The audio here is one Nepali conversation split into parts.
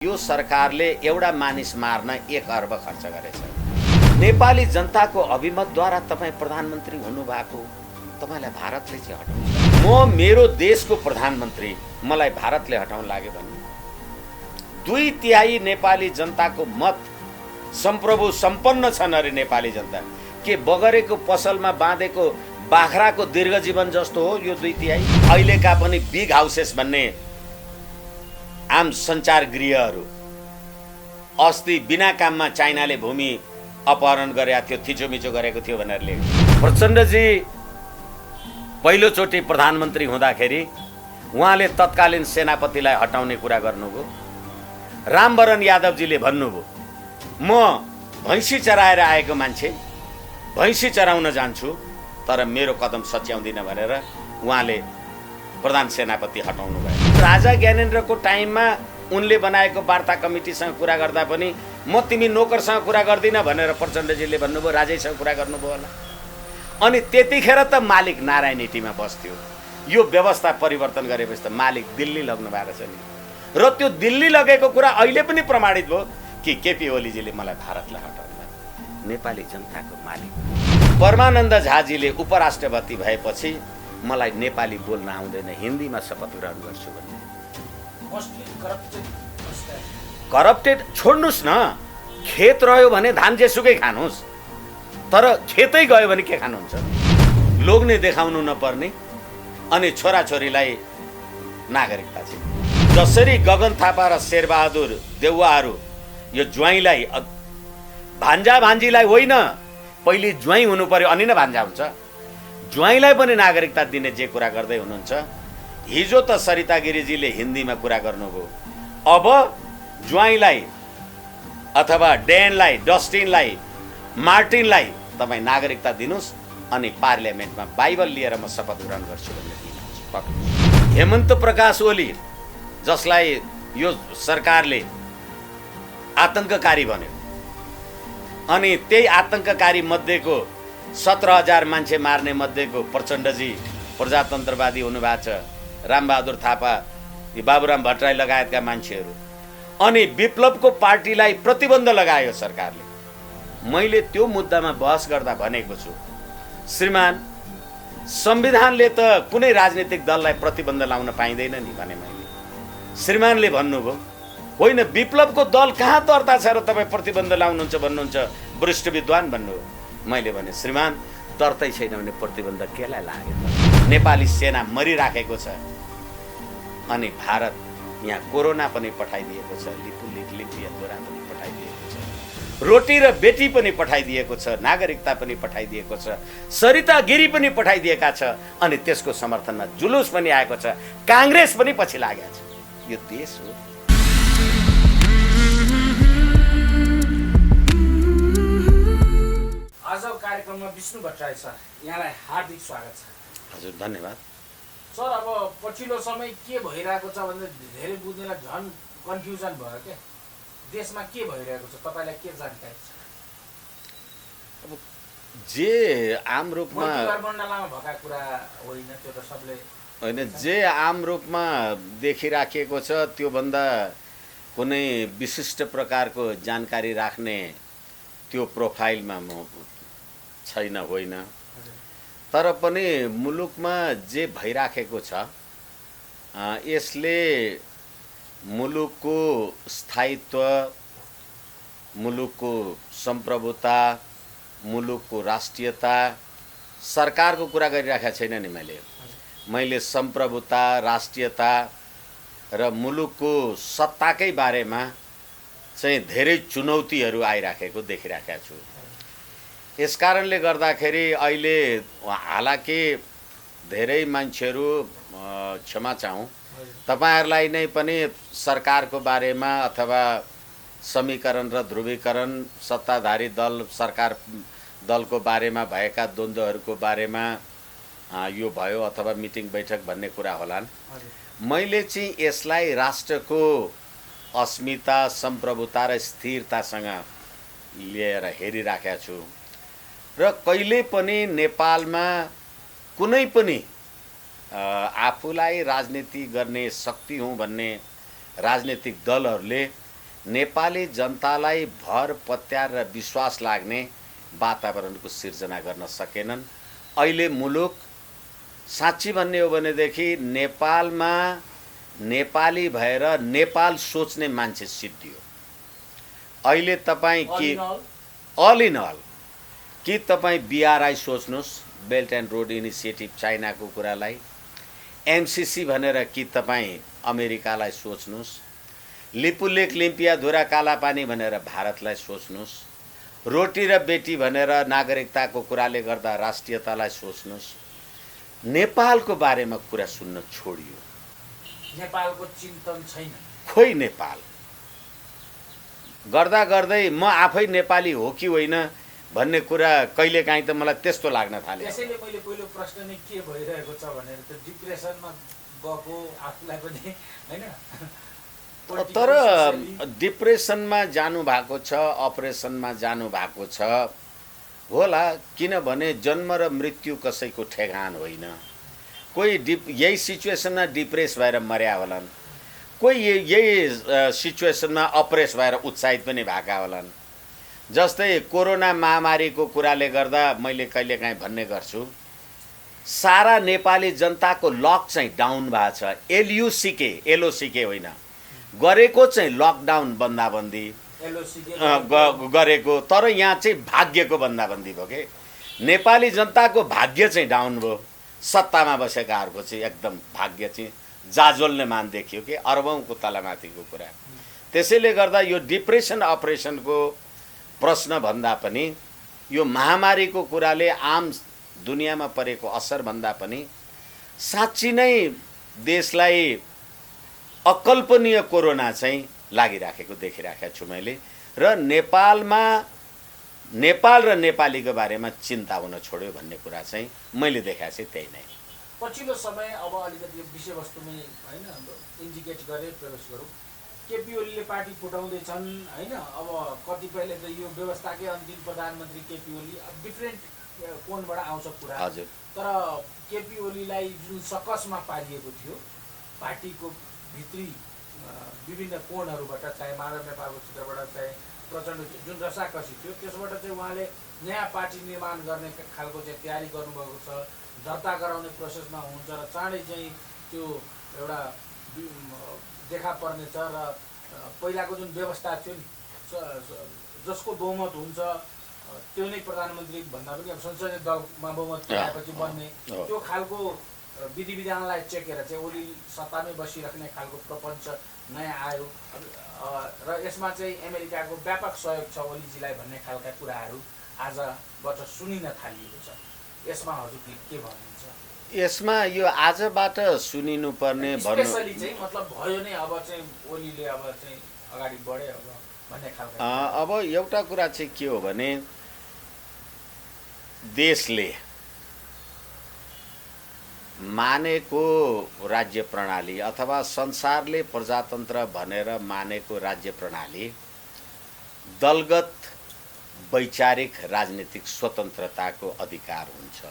यो सरकारले एउटा मानिस मार्न 1 अर्ब खर्च गरेछ। नेपाली जनताको अभिमतद्वारा तपाईँ प्रधानमन्त्री हुनुभएको, तपाईलाई भारतले चाहिँ हटाउँछ। म मेरो देशको प्रधानमन्त्री मलाई भारतले हटाउन लाग्यो भने 2/3 नेपाली जनताको मत सम्प्रभु सम्पन्न छन्। अरे नेपाली जनता के बगरेको पसलमा बाँधेको बाख्राको दीर्घ जीवन जस्तो हो यो 2/3? अहिलेका पनि बिग हाउसेस भन्ने आम सञ्चार गृहहरू अस्ति बिना काममा चाइनाले भूमि अपहरण गरेको थियो, थिचोमिचो गरेको थियो भनेर लेख्यो। प्रचण्डजी पहिलोचोटि प्रधानमन्त्री हुँदाखेरि उहाँले तत्कालीन सेनापतिलाई हटाउने कुरा गर्नुभयो। रामवरण यादवजीले भन्नुभयो म भैँसी चराएर आएको मान्छे, भैँसी चराउन जान्छु तर मेरो कदम सच्याउँदिन भनेर उहाँले प्रधान सेनापति हटाउनु भयो। राजा ज्ञानेन्द्रको टाइममा उनले बनाएको वार्ता कमिटीसँग कुरा गर्दा पनि म तिमी नोकरसँग कुरा गर्दिन भनेर प्रचण्डजीले भन्नुभयो, राजैसँग कुरा गर्नुभयो होला। अनि त्यतिखेर त मालिक नारायण हिटीमा बस्थ्यो। यो व्यवस्था परिवर्तन गरेपछि त मालिक दिल्ली लग्नु भएको छ नि। र त्यो दिल्ली लगेको कुरा अहिले पनि प्रमाणित भयो कि केपी ओलीजीले मलाई भारतलाई हटाउनु, नेपाली जनताको मालिक। परमानन्द झाजीले उपराष्ट्रपति भएपछि मलाई नेपाली बोल्न आउँदैन, हिन्दीमा शपथ ग्रहण गर्छु भन्ने। करप्टेड छोड्नुस् न, खेत रह्यो भने धान जेसुकै खानुहोस्, तर खेतै गयो भने के खानुहुन्छ? लोग्ने देखाउनु नपर्ने अनि छोराछोरीलाई नागरिकता चाहिँ जसरी गगन थापा र शेरबहादुर देउवाहरू यो ज्वाइँलाई, भान्जा भान्जीलाई होइन, पहिले ज्वाइँ हुनु पर्यो अनि नै भान्जा हुन्छ। ज्वाइँलाई पनि नागरिकता दिने जे कुरा गर्दै हुनुहुन्छ। हिजो त सरिता गिरिजीले हिन्दीमा कुरा गर्नुभयो, अब ज्वाइँलाई अथवा डेनलाई, डस्टिनलाई, मार्टिनलाई तपाईँ नागरिकता दिनुहोस् अनि पार्लियामेन्टमा बाइबल लिएर म शपथ ग्रहण गर्छु भन्ने दिनुहुन्छ। हेमन्त प्रकाश ओली जसलाई यो सरकारले आतंककारी भन्यो अनि त्यही आतंककारी मध्येको 17,000 मान्छे मार्ने मध्येको प्रचण्डजी प्रजातन्त्रवादी हुनुभएको छ, रामबहादुर थापा, बाबुराम भट्टराई लगायतका मान्छेहरू, अनि विप्लवको पार्टीलाई प्रतिबन्ध लगायो सरकारले। मैले त्यो मुद्दामा बहस गर्दा भनेको छु, श्रीमान संविधानले त कुनै राजनीतिक दललाई प्रतिबन्ध लाउन पाइँदैन नि भने मैले। श्रीमानले भन्नुभयो होइन विप्लवको दल कहाँ दर्ता छ र तपाईँ प्रतिबन्ध लाउनुहुन्छ भन्नुहुन्छ, वरिष्ठ विद्वान भन्नुभयो। मैले भने श्रीमान दर्तै छैन भने प्रतिबन्ध केलाई लाग्यो? नेपाली सेना मरिराखेको छ अनि भारत यहाँ कोरोना पनि पठाइदिएको छ, लिपिया पनि पठाइदिएको छ, रोटी र बेटी पनि पठाइदिएको छ, नागरिकता पनि पठाइदिएको छ, सरिता गिरी पनि पठाइदिएका छ अनि त्यसको समर्थनमा जुलुस पनि आएको छ, काङ्ग्रेस पनि पछि लागेको छ। यो देश हो। आजको कार्यक्रममा विष्णु भट्टराई सर, यहाँलाई हार्दिक स्वागत छ। हजुर धन्यवाद सर, अब पछिल्लो समय के भइरहेको छ भन्दा धेरै बुझ्नेलाई झन् कन्फ्युजन भयो क्या, देशमा के भइरहेको छ तपाईँलाई के जानकारी छ? अब जे आम रूपमा मण्डलामा भएका कुरा होइन, त्यो त सबले होइन, जे आम रूपमा देखिराखेको छ त्योभन्दा कुनै विशिष्ट प्रकारको जानकारी राख्ने त्यो प्रोफाइलमा म छैन, होइन। तर पनि मुलुकमा जे भइराखेको छ यसले मुलुकको स्थायित्व, मुलुकको सम्प्रभुता, मुलुकको राष्ट्रियता, सरकारको कुरा गरिराखेको छैन नि मैले सम्प्रभुता, राष्ट्रियता र मुलुकको सत्ताकै बारेमा चाहिँ धेरै चुनौतीहरू आइराखेको देखिराखेको छु। यसकारणले गर्दाखेरि अहिले हालाकि धेरै मान्छेहरू क्षमा चाहौँ, तपाईहरुलाई नै पनि सरकारको बारेमा अथवा समीकरण र ध्रुवीकरण, सत्ताधारी दल, सरकार दलको बारेमा भएका द्वन्द्वहरूको बारेमा यो भयो अथवा मिटिङ बैठक भन्ने कुरा होलान्। मैले चाहिँ यसलाई राष्ट्रको अस्मिता, सम्प्रभुता र स्थिरतासँग लिएर हेरिराखेको छु र कहिले पनि नेपालमा कुनै पनि आफूलाई राजनीति गर्ने शक्ति हुँ भन्ने राजनीतिक दलहरूले नेपाली जनतालाई भर पत्यार र विश्वास लाग्ने वातावरणको सिर्जना गर्न सकेनन्। अहिले मुलुक साँच्ची भन्ने हो भनेदेखि नेपालमा नेपाली भएर नेपाल सोच्ने मान्छे सिद्धियो। अहिले तपाईँ कि अल इन अल कि तपाईँ बिआरआई सोच्नुहोस्, बेल्ट एन्ड रोड इनिसिएटिभ चाइनाको कुरालाई, एमसिसी भनेर कि तपाईँ अमेरिकालाई सोच्नुहोस्, लिपुलेक लिम्पिया धुरा कालापानी भनेर भारतलाई सोच्नुहोस्, रोटी र बेटी भनेर नागरिकताको कुराले गर्दा राष्ट्रियतालाई सोच्नुहोस्, नेपालको बारेमा कुरा सुन्न छोडियो। नेपालको चिन्तन छैन। खोइ नेपाल गर्दा गर्दै म आफै नेपाली हो कि होइन भन्ने कुरा कहिलेकाहीँ त मलाई त्यस्तो लाग्न थाल्यो। त्यसैले मैले पहिलो प्रश्न नै के भइरहेको छ भनेर त डिप्रेसनमा गएको आफूलाई पनि हैन। तर डिप्रेसनमा जानु भएको छ, अपरेसनमा जानु भएको छ होला, किनभने जन्म र मृत्यु कसैको ठेगान होइन। कोही यही सिचुएसनमा डिप्रेस भएर मर्या होलान्, कोही यही सिचुएसनमा अप्रेस भएर उत्साहित पनि भएका होलान्। जस्तै कोरोना महामारीको कुराले गर्दा मैले कहिलेकाहीँ भन्ने गर्छु, सारा नेपाली जनताको लक चाहिँ डाउन भएको छ। एलयुसिके एलओसिके होइन, गरेको चाहिँ लकडाउन बन्दाबन्दी गरेको, तर यहाँ चाहिँ भाग्यको बन्दाबन्दी भयो के। नेपाली जनताको भाग्य चाहिँ डाउन भयो, सत्तामा बसेकाहरूको चाहिँ एकदम भाग्य चाहिँ जाजोल्ने मान देखियो कि अरबौँको तलमाथिको कुरा। त्यसैले गर्दा यो डिप्रेसन अपरेसनको प्रश्न भन्दा पनि यो महामारीको कुराले आम दुनियाँमा परेको असर भन्दा पनि साँच्ची नै देशलाई अकल्पनीय कोरोना चाहिँ लागिराखेको देखिराखेको छु मैले। र नेपालमा नेपाल र नेपालीको बारेमा चिन्ता हुन छोड्यो भन्ने कुरा चाहिँ मैले देखाएको चाहिँ त्यही नै। पछिल्लो समय अब अलिकति विषयवस्तुमै हैन इन्डिकेट गरे प्रवेश गरौँ। केपी ओलीले पार्टी फुटाउँदैछन् हैन। अब कतिपयले त यो व्यवस्थाकै अन्तिम प्रधानमन्त्री केपी ओली डिफ्रेन्ट कोणबाट आउँछ कुरा। हजुर। तर केपी ओलीलाई जुन सकसमा पारिएको थियो पार्टीको भित्री विभिन्न कोणहरूबाट, चाहे माधव नेपालको क्षेत्रबाट, चाहे प्रचण्ड जुन रसाकसी थियो त्यसबाट चाहिँ उहाँले नयाँ पार्टी निर्माण गर्ने खालको चाहिँ तयारी गर्नुभएको छ। दर्ता गराउने प्रोसेसमा हुनुहुन्छ र चाँडै चाहिँ त्यो एउटा देखा पर्नेछ। र पहिलाको जुन व्यवस्था थियो नि जसको बहुमत हुन्छ त्यो नै प्रधानमन्त्री भन्दा पनि अब संसदीय दलमा बहुमत पाएपछि बन्ने त्यो खालको विधि विधानलाई चेकेर चाहिँ ओली सत्तामै बसिराख्ने खालको प्रपञ्च नयाँ आयो। र यसमा चाहिँ अमेरिकाको व्यापक सहयोग छ ओलीजीलाई भन्ने खालका कुराहरू आजबाट सुनिन थालिएको छ। यसमा हजुर के भन्नुहुन्छ? यसमा यो आजबाट सुनिनुपर्ने स्पेशली चाहिँ मतलब भयो नै अब चाहिँ ओलीले अब चाहिँ अगाडि बढे अब भन्ने खालको। अब एउटा कुरा चाहिँ के हो भने देशले मानेको राज्य प्रणाली अथवा संसारले प्रजातन्त्र भनेर मानेको राज्य प्रणाली दलगत वैचारिक राजनीतिक स्वतन्त्रताको अधिकार हुन्छ।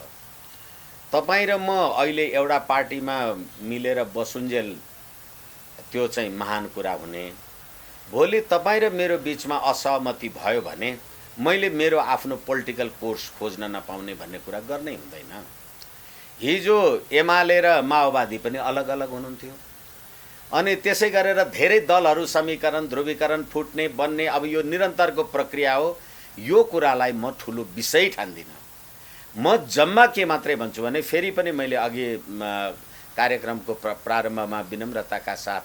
तपाईँ र म अहिले एउटा पार्टीमा मिलेर बसुन्जेल त्यो चाहिँ महान कुरा हुने। भोलि तपाईँ र मेरो बिचमा असहमति भयो भने मैले मेरो आफ्नो पोलिटिकल कोर्स खोज्न नपाउने भन्ने कुरा गर्नै हुँदैन। हिजो एमाले र माओवादी पनि अलग अलग हुनुहुन्थ्यो अनि त्यसै गरेर धेरै दलहरू समीकरण ध्रुवीकरण फुट्ने बन्ने अब यो निरन्तरको प्रक्रिया हो। यो कुरालाई म ठुलो विषय ठान्दिनँ। म जम्मा के मात्रै भन्छु भने फेरि पनि मैले अघि कार्यक्रमको प्रारम्भमा विनम्रताका साथ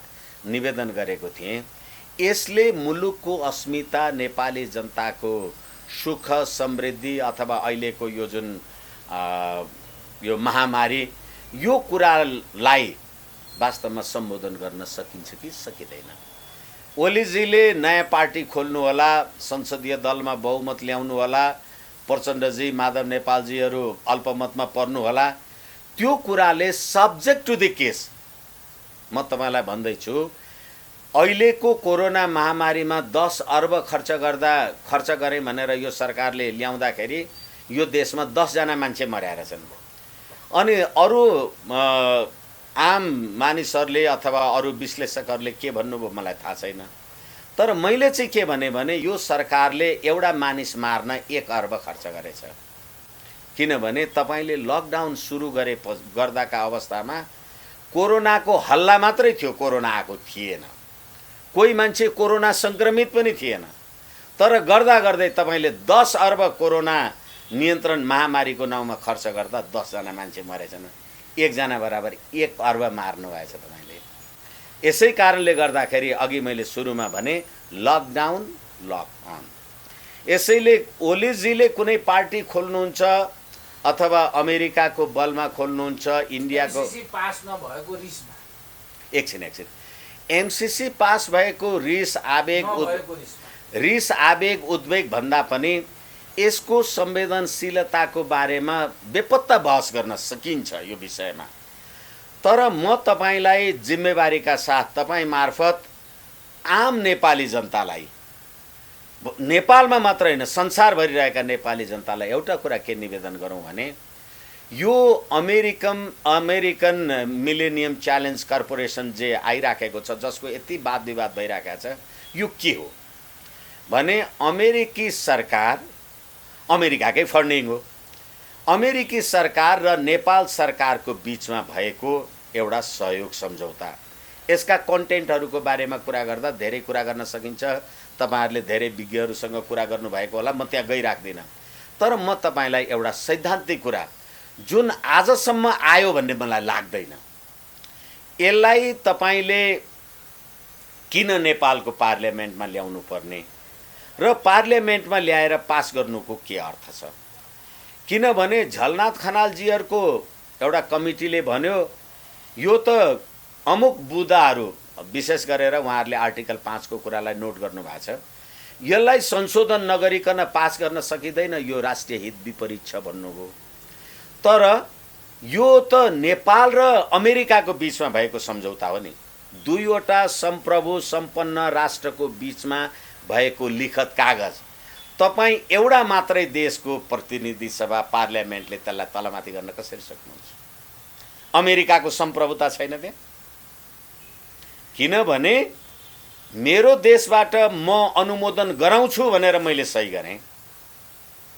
निवेदन गरेको थिएँ, यसले मुलुकको अस्मिता, नेपाली जनताको सुख समृद्धि अथवा अहिलेको यो जुन यो महामारी यो कुरालाई वास्तवमा सम्बोधन गर्न सकिन्छ कि सकिँदैन। ओलीजीले नयाँ पार्टी खोल्नु होला, संसदीय दलमा बहुमत ल्याउनु होला, प्रचण्डजी माधव नेपालजीहरू अल्पमतमा पर्नु होला, त्यो कुराले सब्जेक्ट टु द केस म तपाईँलाई भन्दैछु अहिलेको कोरोना महामारीमा 10 अर्ब खर्च गरे भनेर यो सरकारले ल्याउँदाखेरि यो देशमा 10 जना मान्छे मर्याएर छन्। अनि अरू आम मानिसहरूले अथवा अरू विश्लेषकहरूले के भन्नुभयो मलाई थाहा छैन, तर मैले चाहिँ के भने यो सरकारले एउटा मानिस मार्न 1 अर्ब खर्च गरेछ। किनभने तपाईँले लकडाउन सुरु गर्दाका अवस्थामा कोरोनाको हल्ला मात्रै थियो, कोरोना आएको थिएन, कोही मान्छे कोरोना सङ्क्रमित पनि थिएन। तर गर्दा गर्दै तपाईँले 10 अर्ब कोरोना नियन्त्रण महामारीको नाउँमा खर्च गर्दा 10 जना मान्छे मरेछन्। 1 जना बराबर 1 अर्ब मार्नु भएछ तपाईँले। यसै कारणले गर्दाखेरि अघि मैले सुरुमा भने लकडाउन लक अन। यसैले ओलीजीले कुनै पार्टी खोल्नुहुन्छ अथवा अमेरिकाको बलमा खोल्नुहुन्छ, इन्डियाको एमसीसी पास नभएको रिसमा एकछिन एमसीसी पास भएको रिस आवेग उद्वेग भन्दा पनि यसको संवेदनशीलताको बारेमा बेपत्ता बहस गर्न सकिन्छ यो विषयमा। तर म तपाईलाई जिम्मेवारीका साथ तपाईँ मार्फत आम नेपाली जनतालाई, नेपालमा मात्र होइन संसारभरि रहेका नेपाली जनतालाई एउटा कुरा के निवेदन गरौँ भने यो अमेरिकन मिलेनियम च्यालेन्ज कर्पोरेसन जे आइराखेको छ, जसको यति वाद विवाद भइरहेको छ, यो के हो भने अमेरिकी सरकार, अमेरिकाकै फन्डिङ हो, अमेरिकी सरकार र नेपाल सरकारको बीचमा भएको एउटा सहयोग सम्झौता। यसका कन्टेन्टहरूको बारेमा कुरा गर्दा धेरै कुरा गर्न सकिन्छ। तपाईहरुले धेरै विज्ञहरूसँग कुरा गर्नुभएको होला, म त्यहाँ गइराख्दिनँ। तर म तपाईलाई एउटा सैद्धान्तिक कुरा जुन आजसम्म आयो भन्ने मलाई लाग्दैन, यसलाई तपाईले किन नेपालको पार्लियामेन्टमा ल्याउनु पर्ने र पार्लियामेन्टमा ल्याएर पास गर्नुको के अर्थ छ? किनभने झलनाथ खनालजीहरूको एउटा कमिटीले भन्यो यो त अमुक बुदाहरू, विशेष गरेर उहाँहरूले आर्टिकल 5 को कुरालाई नोट गर्नुभएको छ, यसलाई संशोधन नगरिकन पास गर्न सकिँदैन, यो राष्ट्रिय हित विपरीत छ भन्नुभयो। तर यो त नेपाल र अमेरिकाको बीचमा भएको सम्झौता हो नि, दुईवटा संप्रभु सम्पन्न राष्ट्रको बीचमा भएको लिखत कागज। तपाईँ एउटा मात्रै देशको प्रतिनिधि सभा पार्लियामेन्टले त्यसलाई तलमाथि गर्न कसरी सक्नुहुन्छ? अमेरिकाको संप्रभुता छैन त्यहाँ? किनभने मेरो देशबाट म अनुमोदन गराउँछु भनेर मैले सही गरेँ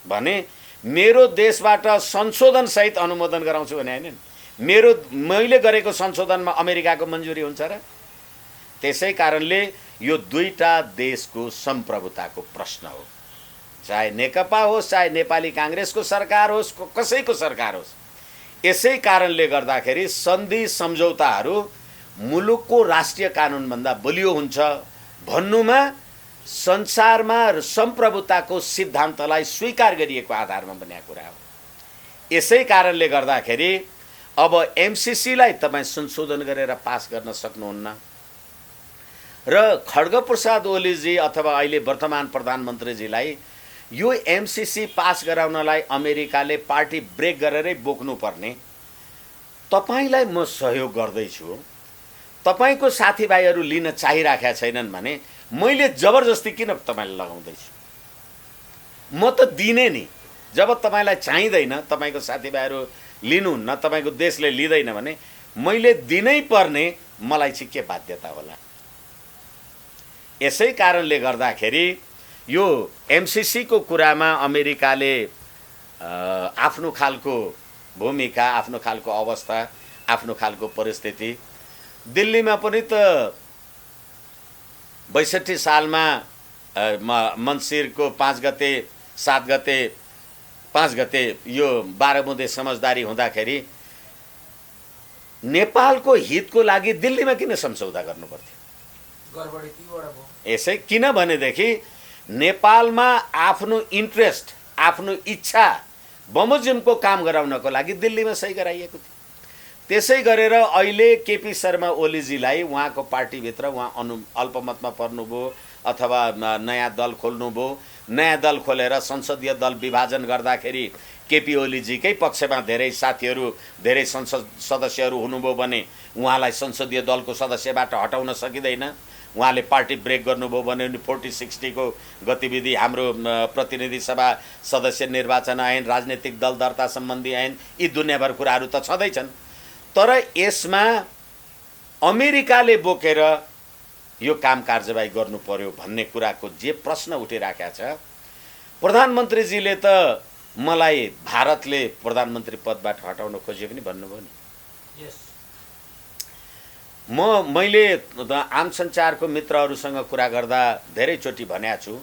भने मेरो देशबाट संशोधन सहित अनुमोदन गराउँछु भने हैन, मैले गरेको संशोधनमा अमेरिकाको मन्जुरी हुन्छ र? त्यसै कारणले यो दुईटा देशको संप्रभुताको प्रश्न हो, चाहे नेकपा होस्, चाहे नेपाली कांग्रेसको सरकार होस्, कसैको सरकार होस्। यसै कारणले गर्दाखेरि सन्धि सम्झौताहरू मुलुकको राष्ट्रिय कानुनभन्दा बलियो हुन्छ भन्नुमा संसारमा संप्रभुताको सिद्धान्तलाई स्वीकार गरिएको आधारमा बनेको कुरा हो। यसै कारणले गर्दाखेरि अब एमसीसीलाई तपाईँ संशोधन गरेर पास गर्न सक्नुहुन्न र खड्गप्रसाद ओलीजी अथवा अहिले वर्तमान प्रधानमन्त्रीजीलाई यो एमसीसी पास गराउनलाई अमेरिकाले पार्टी ब्रेक गरेरै बोक्नुपर्ने। तपाईलाई म सहयोग गर्दैछु, तपाईको साथीभाइहरू लिन चाहिराखेका छैनन् भने मैले जबरजस्ती किन तपाईलाई लगाउँदैछु? म त दिने नि, जब तपाईलाई चाहिँदैन, तपाईको साथीभाइहरू लिनुहुन्न, तपाईको देशले लिँदैन भने मैले दिनै पर्ने, मलाई चाहिँ के बाध्यता होला? यसै कारणले गर्दाखेरि यो एमसीसी को कुरामा अमेरिकाले आफ्नो खालको भूमिका, आफ्नो खालको अवस्था, आफ्नो खालको परिस्थिति, दिल्लीमा पनि त 62 सालमा मन्सिरको 5 गते 7 गते 5 गते यो 12 बुँदे समझदारी हुँदाखेरि नेपालको हितको लागि दिल्लीमा किन सम्झौता गर्नु पर्थ्यो? गडबडी तीबाट भयो। यसै किनभनेदेखि नेपालमा आफ्नो इन्ट्रेस्ट, आफ्नो इच्छा बमोजिमको काम गराउनको लागि दिल्लीमा सही गराइएको थियो। त्यसै गरेर अहिले केपी शर्मा ओलीजीलाई उहाँको पार्टीभित्र उहाँ अल्पमतमा पर्नुभयो अथवा नयाँ दल खोल्नुभयो। नयाँ दल खोलेर संसदीय दल विभाजन गर्दाखेरि केपी ओलीजीकै पक्षमा धेरै साथीहरू, धेरै संसद सदस्यहरू हुनुभयो भने उहाँलाई संसदीय दलको सदस्यबाट हटाउन सकिँदैन। उहाँले पार्टी ब्रेक गर्नुभयो भने 40-60 को गतिविधि, हाम्रो प्रतिनिधि सभा सदस्य निर्वाचन ऐन, राजनीतिक दल दर्ता सम्बन्धी ऐन, यी दुनियाँभर कुराहरू त छँदैछन्। तर यसमा अमेरिकाले बोकेर यो काम कारबाही गर्नु पर्यो भन्ने कुराको जे प्रश्न उठिराखेको छ, प्रधानमन्त्रीजीले त मलाई भारतले प्रधानमन्त्री पदबाट हटाउन खोजे पनि भन्नुभयो नि। यस मैले आम सञ्चारको मित्रहरूसँग कुरा गर्दा धेरैचोटि भनेको छु,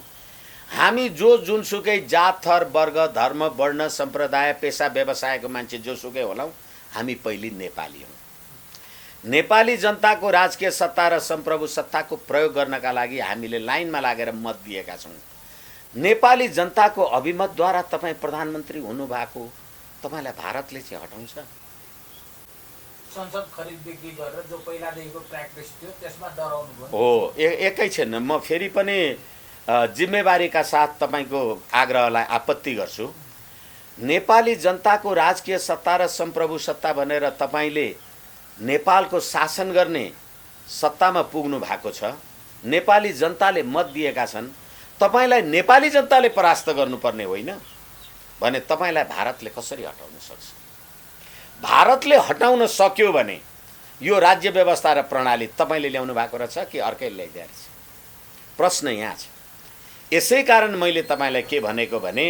हामी जुनसुकै जात थर वर्ग धर्म वर्ण सम्प्रदाय पेसा व्यवसायको मान्छे जोसुकै होलाौँ, हामी पहिले नेपाली हौँ। नेपाली जनताको राजकीय सत्ता र सम्प्रभु सत्ताको प्रयोग गर्नका लागि हामीले लाइनमा लागेर मत दिएका छौँ। नेपाली जनताको अभिमतद्वारा तपाईँ प्रधानमन्त्री हुनुभएको, तपाईँलाई भारतले चाहिँ हटाउँछ? संसद खरिद बिक्री गरेर जो पहिलादेखिको प्र्याक्टिस थियो त्यसमा डराउनु भयो हो। एकैछिन म फेरि पनि जिम्मेवारीका साथ तपाईँको आग्रहलाई आपत्ति गर्छु। नेपाली जनताको राजकीय सत्ता र सम्प्रभु सत्ता भनेर तपाईँले नेपालको शासन गर्ने सत्तामा पुग्नु भएको छ। नेपाली जनताले मत दिएका छन्। तपाईँलाई नेपाली जनताले परास्त गर्नुपर्ने होइन भने तपाईँलाई भारतले कसरी हटाउन सक्छ? भारतले हटाउन सक्यो भने यो राज्य व्यवस्था र प्रणाली तपाईँले ल्याउनु भएको रहेछ कि अर्कैले ल्याइदिएको रहेछ? प्रश्न यहाँ छ। यसै कारण मैले तपाईँलाई के भनेको भने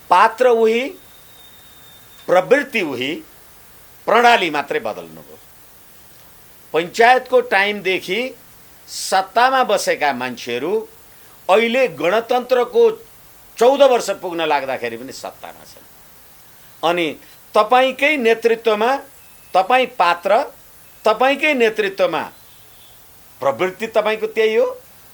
पात्र उही, प्रवृत्ति उही, प्रणाली मात्रै बदल्नु भयो। पञ्चायतको टाइमदेखि सत्तामा बसेका मान्छेहरू अहिले गणतन्त्रको 14 वर्ष पुग्न लाग्दाखेरि पनि सत्तामा छन्। अनि तपाईँकै नेतृत्वमा तपाईँ पात्र, तपाईँकै नेतृत्वमा प्रवृत्ति तपाईँको त्यही हो,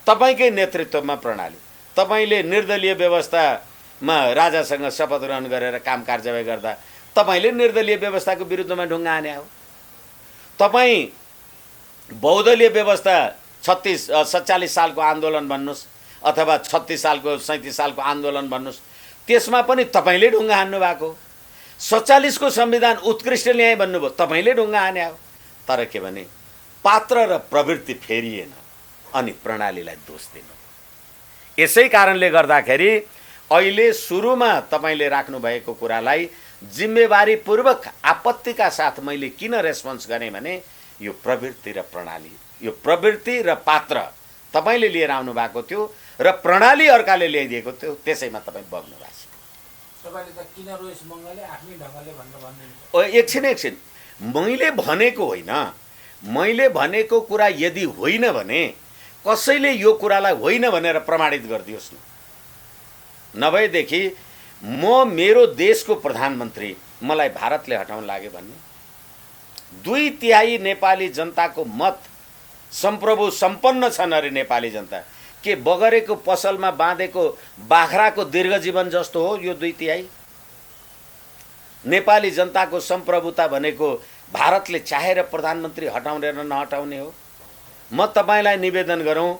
तपाईँकै नेतृत्वमा प्रणाली। तपाईँले निर्दलीय व्यवस्थामा राजासँग शपथ ग्रहण गरेर काम कारबाही गर्दा तपाईँले निर्दलीय व्यवस्थाको विरुद्धमा ढुङ्गा हाने हो। तपाईँ बहुदलीय व्यवस्था 47 सालको आन्दोलन भन्नुहोस् अथवा 36 सालको 37 सालको आन्दोलन भन्नुहोस्, त्यसमा पनि तपाईँले ढुङ्गा हान्नु भएको। 47 को संविधान उत्कृष्ट ल्याए भन्नुभयो, तपाईँले ढुङ्गा हाने हो। तर के भने पात्र र प्रवृत्ति फेरिएन अनि प्रणालीलाई दोष दिनु। यसै कारणले गर्दाखेरि अहिले सुरुमा तपाईँले राख्नु भएको कुरालाई जिम्मेवारीपूर्वक आपत्तिका साथ मैले किन रेस्पोन्स गरेँ भने यो प्रवृत्ति र प्रणाली, यो प्रवृत्ति र पात्र तपाईँले लिएर आउनु भएको थियो र प्रणाली अर्काले ल्याइदिएको थियो, त्यसैमा तपाईँ बग्नु भएको छ। तपाईँले त किन रोइस मङ्गलले आफ्नै ढङ्गले भन्नु एकछिन मैले भनेको होइन। मैले भनेको कुरा यदि होइन भने कसैले यो कुरालाई होइन भनेर प्रमाणित गरिदियोस् न। नभएदेखि म मेरो देशको प्रधानमन्त्री मलाई भारतले हटाउन लाग्यो भन्ने 2/3 नेपाली जनताको मत सम्प्रभु सम्पन्न छन्। अरे नेपाली जनता के बगरेको पसलमा बाँधेको बाख्राको दीर्घजीवन जस्तो हो यो 2/3? नेपाली जनताको सम्प्रभुता भनेको भारतले चाहेर प्रधानमन्त्री हटाउने र नहटाउने हो। म तपाईँलाई निवेदन गरौँ,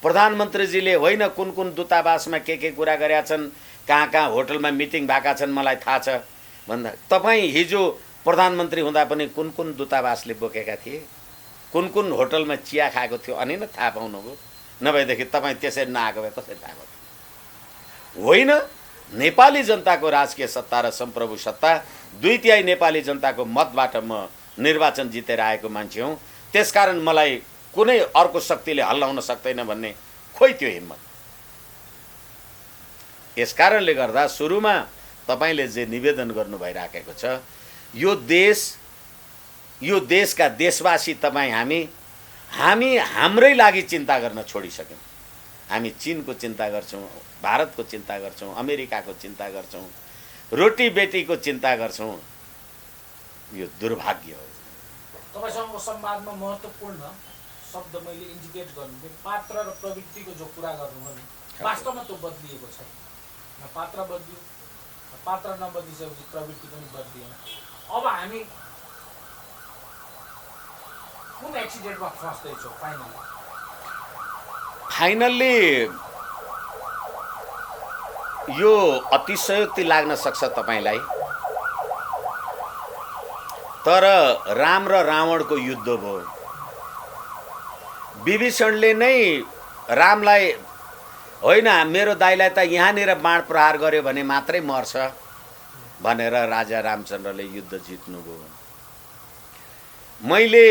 प्रधानमन्त्रीजीले होइन कुन कुन दूतावासमा के कुरा गरेका छन्, कहाँ कहाँ होटलमा मिटिङ भएका छन् मलाई थाहा छ भन्दा तपाईँ हिजो प्रधानमन्त्री हुँदा पनि कुन कुन दूतावासले बोकेका थिए, कुन कुन होटलमा चिया खाएको थियो अनि न थाहा पाउनुभयो। नभएदेखि तपाईँ त्यसरी नआएको भए कसरी थाहा भयो? होइन, नेपाली जनताको राजकीय सत्ता र सम्प्रभु सत्ता 2/3 नेपाली जनताको मतबाट म निर्वाचन जितेर आएको मान्छे हुँ। त्यसकारण मलाई कुनै अर्को शक्तिले हल्लाउन सक्दैन भन्ने खोइ त्यो हिम्मत। यसकारणले गर्दा सुरुमा तपाईँले जे निवेदन गर्नु भइराखेको छ, यो देशका देशवासी तपाईँ हामी हाम्रै लागि चिन्ता गर्न छोडिसक्यौँ। हामी चीनको चिन्ता गर्छौँ, भारतको चिन्ता गर्छौँ, अमेरिकाको चिन्ता गर्छौँ, रोटी बेटीको चिन्ता गर्छौँ। यो दुर्भाग्य हो। तपाईँसँगको संवादमा महत्त्वपूर्ण शब्द मैले इन्डिकेट गर्नु पात्र र प्रवृत्तिको जो कुरा गर्नुभयो नि, वास्तवमा त्यो बदलिएको छ। पात्र बदलियो, पात्र नबदलिसकेपछि प्रवृत्ति पनि बदलिएन। अब हामी कुन एक्सिडेन्टमा फस्दैछौँ? फाइनल्ली यो अतिशयोक्ति लाग्न सक्छ तपाईँलाई, तर राम र रावणको युद्ध भयो। विभीषणले नै रामलाई होइन मेरो दाइलाई त यहाँनिर बाण प्रहार गर्यो भने मात्रै मर्छ भनेर राजा रामचन्द्रले युद्ध जित्नुभयो। मैले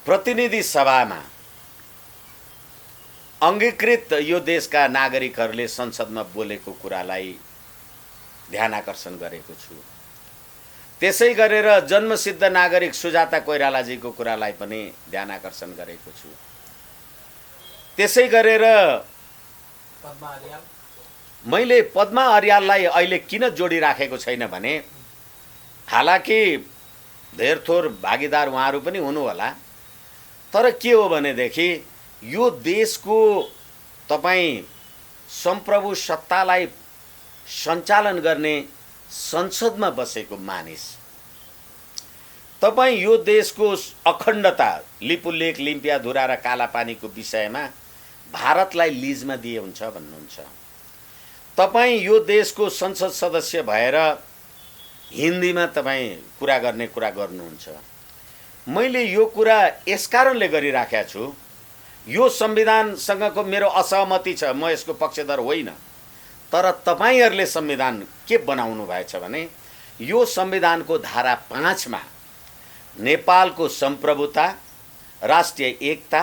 प्रतिनिधि सभामा अङ्गीकृत यो देशका नागरिकहरूले संसदमा बोलेको कुरालाई ध्यान आकर्षण गरेको छु। त्यसै गरेर जन्मसिद्ध नागरिक सुजाता कोइरालाजीको कुरालाई पनि ध्यान आकर्षण गरेको छु। त्यसै गरेर पद्मा अर्याल, मैले पद्मा अर्याललाई अहिले किन जोडिराखेको छैन भने हालाकि धेर थोर भागीदार उहाँहरू पनि हुनु होला, तर के हो भनेदेखि यो देशको तपाईँ संप्रभु सत्तालाई सञ्चालन गर्ने संसदमा बसेको मानिस, तपाईँ यो देशको अखण्डता लिपुलेख लिम्पियाधुरा र कालापानीको विषयमा भारतलाई लिजमा दिए हुन्छ भन्नुहुन्छ। तपाईँ यो देशको संसद सदस्य भएर हिन्दीमा तपाईँ कुरा गर्ने कुरा गर्नुहुन्छ। मैले यो कुरा यसकारणले गरिराखेको छु, यो संविधानसँगको मेरो असहमति छ, म यसको पक्षधर होइन, तर तपाईँहरूले संविधान के बनाउनु भएछ भने यो संविधानको धारा 5 मा नेपालको सम्प्रभुता, राष्ट्रिय एकता,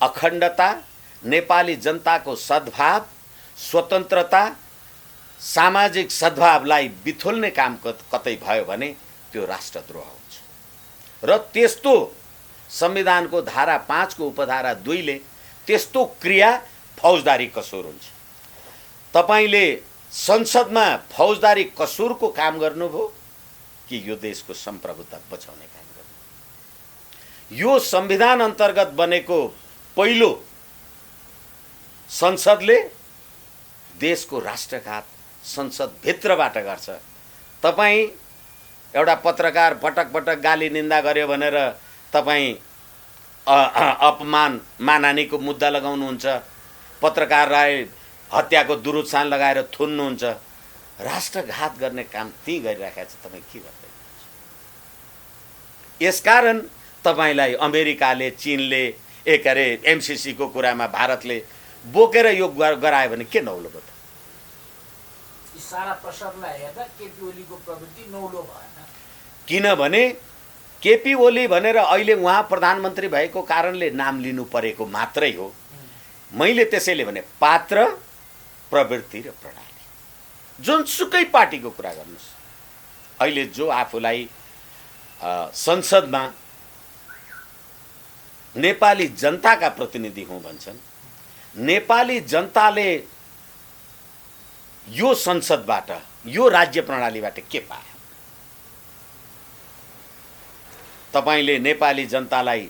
अखण्डता, नेपाली जनताको सद्भाव, स्वतन्त्रता, सामाजिक सद्भावलाई बिथोल्ने काम कतै भयो भने त्यो राष्ट्रद्रोह हुन्छ र त्यस्तो संविधानको धारा 5 को उपधारा 2 ले त्यस्तो क्रिया फौजदारी कसुर हुन्छ। तपाईले संसदमा फौजदारी कसुरको काम गर्नुभयो कि यो देशको सम्प्रभुता बचाउने काम गर्नु? यो संविधान अन्तर्गत बनेको पहिलो संसदले देशको राष्ट्रघात संसद भित्रबाट गर्छ। तपाईँ एउटा पत्रकार पटक पटक गाली निन्दा गर्यो भनेर तपाईँ अपमान मानहानिको मुद्दा लगाउनुहुन्छ, पत्रकारलाई हत्याको दुरुत्सान लगाएर थुन्नुहुन्छ, राष्ट्रघात गर्ने काम ती गरिराखेको छ। तपाईँ के गर्दै हुनुहुन्छ? यसकारण तपाईलाई अमेरिकाले, चीनले एमसीसी को कुरामा भारतले बोकेर यो गरायो भने के नौलो भयो त? सारा प्रसरलाई हेर्दा केपी ओलीको प्रवृत्ति नौलो भएन। किनभने केपी ओली भनेर अहिले उहाँ प्रधानमन्त्री भएको कारणले नाम लिनु परेको मात्रै हो। मैले त्यसैले भने पात्र, प्रवृत्ति र प्रणाली, जुनसुकै पार्टीको कुरा गर्नुस्, अहिले जो आफूलाई संसदमा नेपाली जनताका प्रतिनिधि हुँ भन्छन्, नेपाली जनताले यो संसदबाट, यो राज्य प्रणालीबाट के पाए? तपाईले नेपाली जनतालाई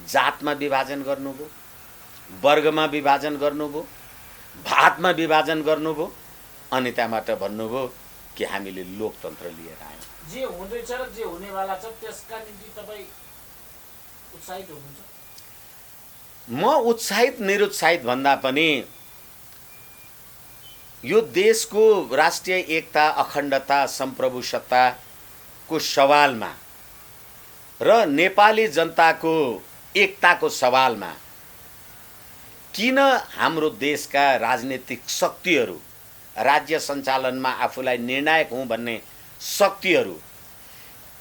जातमा विभाजन गर्नुभयो, वर्गमा विभाजन गर्नुभयो, भातमा विभाजन गर्नुभयो, अनि त्यहाँबाट भन्नुभयो कि हामीले लोकतन्त्र लिएर आयौँ। जे हुँदैछ र जे हुनेवाला छ त्यसका निम्ति तपाईँ उत्साहित हुनुहुन्छ? म उत्साहित निरुत्साहित भन्दा पनि यो देशको राष्ट्रिय एकता, अखण्डता, सम्प्रभुसत्ताको सवालमा र नेपाली जनताको एकताको सवालमा किन हाम्रो देशका राजनीतिक शक्तिहरू, राज्य सञ्चालनमा आफूलाई निर्णायक हुँ भन्ने शक्तिहरू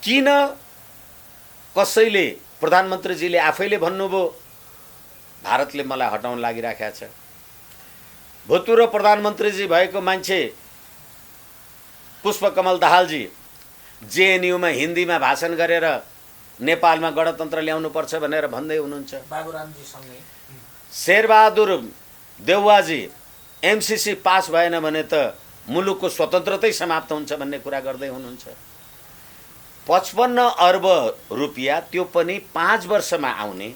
किन कसैले, प्रधानमन्त्रीजीले आफैले भन्नुभयो भारतले मलाई हटाउन लागिराखेको छ। भूतपूर्व प्रधानमन्त्रीजी भएको मान्छे पुष्पकमल दाहालजी जेएनयूमा हिन्दीमा भाषण गरेर नेपालमा गणतन्त्र ल्याउनु पर्छ भनेर भन्दै हुनुहुन्छ। बाबुरामजी सँगै शेरबहादुर देउवाजी एमसीसी पास भएन भने त मुलुकको स्वतन्त्रतै समाप्त हुन्छ भन्ने कुरा गर्दै हुनुहुन्छ। 55 अर्ब रुपियाँ, त्यो पनि 5 वर्षमा आउने,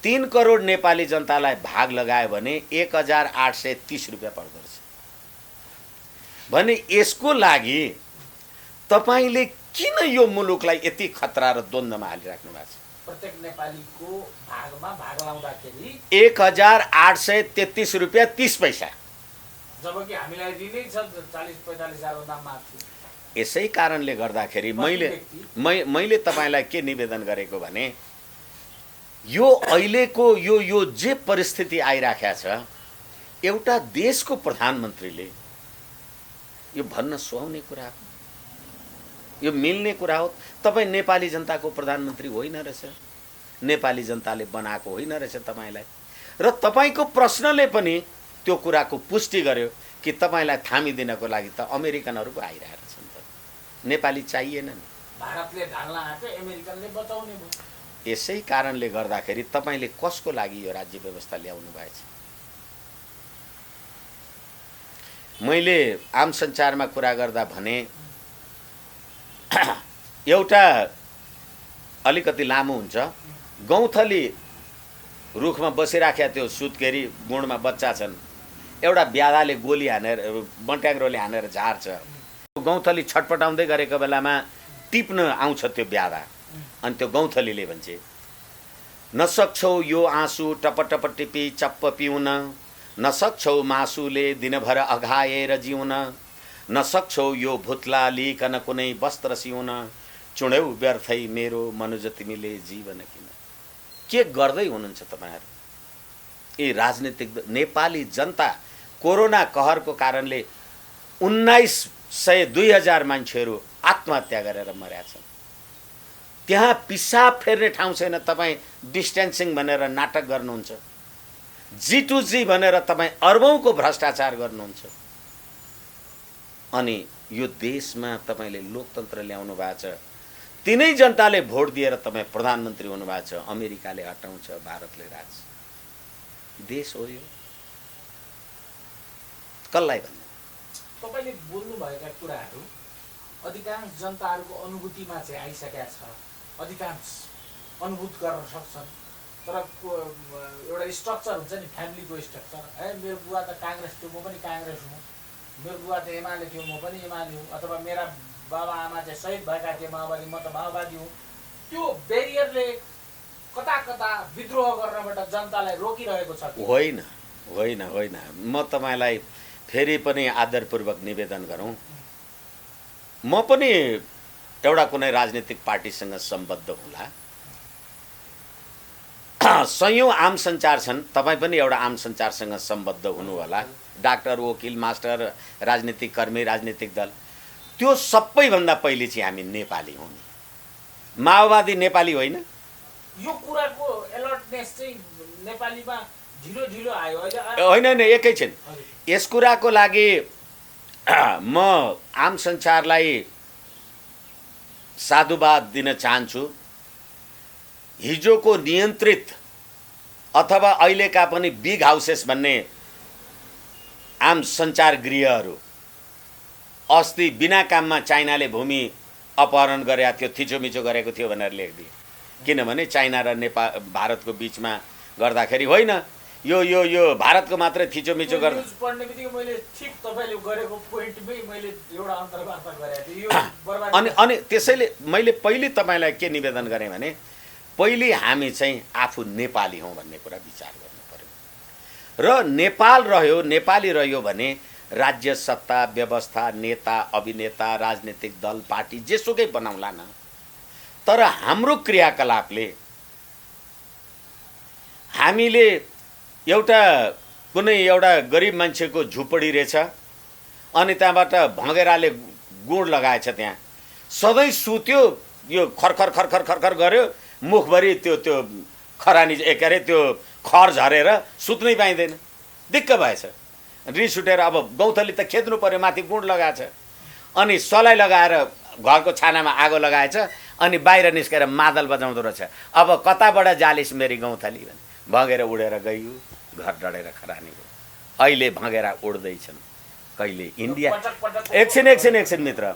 3 करोड नेपाली जनतालाई भाग लगायो भने 1830 रुपियाँ पर्दो रहेछ भने यसको लागि तपाईले किन यो मुलुकलाई यति खतरा र द्वन्द्वमा हालिराख्नु भएको छ? प्रत्येक नेपालीको भागमा भाग लाउँदाखेरि 1833 रुपियाँ 30 पैसा, जबकि हामीलाई ऋणै छ 40-45 हजार भन्दा माथि। यसै कारणले गर्दाखेरि मैले तपाईलाई के निवेदन गरेको भने यो अहिलेको यो जे परिस्थिति आइराखेको छ, एउटा देशको प्रधानमन्त्रीले यो भन्न सुहाउने कुरा हो, यो मिल्ने कुरा हो। तपाईँ नेपाली जनताको प्रधानमन्त्री होइन रहेछ, नेपाली जनताले बनाएको होइन रहेछ तपाईँलाई। र तपाईँको प्रश्नले पनि त्यो कुराको पुष्टि गर्यो कि तपाईँलाई थामिदिनको लागि त अमेरिकनहरू पो आइरहेका छन् त, नेपाली चाहिएन नि। भारतले ढाल्न आँट्यो, अमेरिकनले बचाउने भयो। यसै कारणले गर्दाखेरि तपाईँले कसको लागि यो राज्य व्यवस्था ल्याउनु भएछ? मैले आम सञ्चारमा कुरा गर्दा भने एउटा अलिकति लामो हुन्छ। गौँथली रुखमा बसिराख्या त्यो सुत्केरी गुणमा बच्चा छन्, एउटा ब्यादाले गोली हानेर बट्याङ्ग्रोले हानेर झार्छ। गौँथली छटपटाउँदै गरेको बेलामा टिप्न आउँछ त्यो ब्यादा, अनि त्यो गौँथलीले भन्छ नसक्छौ यो आँसु टपटप टिपी चप्प पिउन, नसक्छौ मासुले दिनभर अघाएर जिउन, नसक्छौ यो भुत्ला लिकन कुनै वस्त्र सिउन, चुड्यौ व्यर्थै मेरो मनुज तिमीले जीवन किन। के गर्दै हुनुहुन्छ तपाईँहरू? यी राजनीतिक नेपाली जनता कोरोना कहरको कारणले 1900-2000 मान्छेहरू आत्महत्या गरेर मर्या छन्। त्यहाँ पिसाब फेर्ने ठाउँ छैन, तपाईँ डिस्टेन्सिङ भनेर नाटक गर्नुहुन्छ, G2G भनेर तपाईँ अर्बौंको भ्रष्टाचार गर्नुहुन्छ। अनि यो देशमा तपाईँले लोकतन्त्र ल्याउनु भएको छ, तिनै जनताले भोट दिएर तपाईँ प्रधानमन्त्री हुनुभएको छ। अमेरिकाले हटाउँछ, भारतले राज देश हो यो, कसलाई भन्नु? तपाईँले बोल्नुभएका कुराहरू अधिकांश जनताहरूको अनुभूतिमा चाहिँ आइसकेका छ, अधिकांश अनुभूत गर्न सक्छन्। तर एउटा स्ट्रक्चर हुन्छ नि, फ्यामिलीको स्ट्रक्चर, है मेरो बुवा त काङ्ग्रेस थियो, म पनि काङ्ग्रेस हुँ, मेरो बुवा त एमाले थियो, म पनि एमाले हुँ, अथवा मेरा बाबा आमा चाहिँ शहीद भएका थिए माओवादी, म त माओवादी हुँ। त्यो बेरियरले कता कता विद्रोह गर्नबाट जनतालाई रोकिरहेको छ। होइन होइन होइन, म तपाईँलाई फेरि पनि आदरपूर्वक निवेदन गरौँ, म पनि एउटा कुनै राजनीतिक पार्टीसँग सम्बद्ध होला। सयौं आम सञ्चार छन्, तपाईँ पनि एउटा आम सञ्चारसँग सम्बद्ध हुनु होला, डाक्टर, वकिल, मास्टर, राजनीतिक कर्मी, राजनीतिक दल। त्यो सबैभन्दा पहिले चाहिँ हामी नेपाली हौँ। माओवादी नेपाली होइन? यो कुराको अलर्टनेस चाहिँ नेपालीमा ढिलो ढिलो आयो अहिले। होइन, एकैछिन, यस कुराको लागि म आम सञ्चारलाई साधुवाद दिन चाहन्छु। हिजोको नियन्त्रित अथवा अहिलेका पनि बिग हाउसेस भन्ने आम सञ्चार गृहहरू अस्ति बिना काममा चाइनाले भूमि अपहरण गरेको थियो, थिचोमिचो गरेको थियो भनेर लेखिदिए। किनभने चाइना र नेपाल भारतको बिचमा गर्दाखेरि होइन, यो यो यो भारतको मात्रै थिचोमिचो गर्दा पढ्ने बित्तिकै मैले ठिक तपाईँले गरेको पोइन्टमै मैले एउटा अन्तर्वार्ता गरेको थिएँ। यो अनि त्यसैले मैले पहिले तपाईँलाई के निवेदन गरेँ भने पहिले हामी चाहिँ आफू नेपाली हौँ भन्ने कुरा विचार गर्नु पर्यो। र नेपाल रह्यो, नेपाली रह्यो भने राज्य सत्ता व्यवस्था, नेता, अभिनेता, राजनीतिक दल, पार्टी जेसुकै बनाउला न, तर हाम्रो क्रियाकलापले हामीले एउटा कुनै एउटा गरिब मान्छेको झुपडी रहेछ, अनि त्यहाँबाट भँगेराले गुड लगाएछ, त्यहाँ सधैँ सुत्यो, यो खरखर खरखर खरखर गर्यो, मुखभरि त्यो त्यो खरानी के अरे त्यो खर झरेर सुत्नै पाइँदैन, दिक्क भएछ। रिस उठेर अब गौँथली त खेद्नु पर्यो, माथि गुड लगाएछ, अनि सलाई लगाएर घरको छानामा आगो लगाएछ, अनि बाहिर निस्केर मादल बजाउँदो रहेछ। अब कताबाट जालिस मेरी गौँथली भने भँगेर उडेर गयो, घर डढेर खरानी गयो। अहिले भँगेरा उड्दैछन्, कहिले इन्डिया एकछिन मित्र,